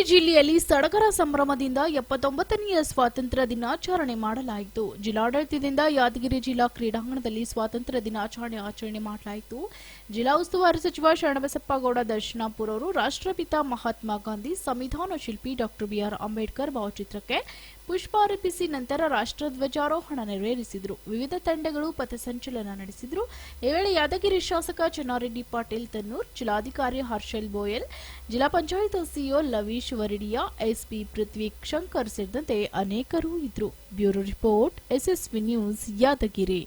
ಜಿಲ್ಲೆಯಲ್ಲಿ ಸಡಗರ ಸಂಭ್ರಮದಿಂದ 79ನೇ ಸ್ವಾತಂತ್ರ್ಯ ದಿನಾಚರಣೆ ಮಾಡಲಾಯಿತು. ಜಿಲ್ಲಾಡಳಿತದಿಂದ ಯಾದಗಿರಿ ಜಿಲ್ಲಾ ಕ್ರೀಡಾಂಗಣದಲ್ಲಿ ಸ್ವಾತಂತ್ರ್ಯ ದಿನಾಚರಣೆ ಆಚರಣೆ ಮಾಡಲಾಯಿತು. ಜಿಲ್ಲಾ ಉಸ್ತುವಾರಿ ಸಚಿವ ಶರಣಬಸಪ್ಪ ಗೌಡ ದರ್ಶನಾಪುರ ಅವರು ರಾಷ್ಟ್ರಪಿತ ಮಹಾತ್ಮ ಗಾಂಧಿ, ಸಂವಿಧಾನ ಶಿಲ್ಪಿ ಡಾಕ್ಟರ್ ಬಿಆರ್ ಅಂಬೇಡ್ಕರ್ ಭಾವಚಿತ್ರಕ್ಕೆ ಪುಷ್ಪಾರ್ಪಿಸಿ ನಂತರ ರಾಷ್ಟ್ರಧ್ವಜಾರೋಹಣ ನೆರವೇರಿಸಿದರು. ವಿವಿಧ ತಂಡಗಳು ಪಥಸಂಚಲನ ನಡೆಸಿದರು. ಈ ವೇಳೆ ಯಾದಗಿರಿ ಶಾಸಕ ಚನ್ನಾರೆಡ್ಡಿ ಪಾಟೀಲ್ ತನ್ನೂರ್, ಜಿಲ್ಲಾಧಿಕಾರಿ ಹರ್ಷಲ್ ಬೋಯಲ್, ಜಿಲ್ಲಾ ಪಂಚಾಯತ್ ಸಿಇಒ ಲವೀಶ್ ವರಡಿಯಾ, ಎಸ್ಪಿ ಪೃಥ್ವಿ ಶಂಕರ್ ಸೇರಿದಂತೆ ಅನೇಕರು ಇದ್ದರು. Bureau report, SSV news, Yadgir.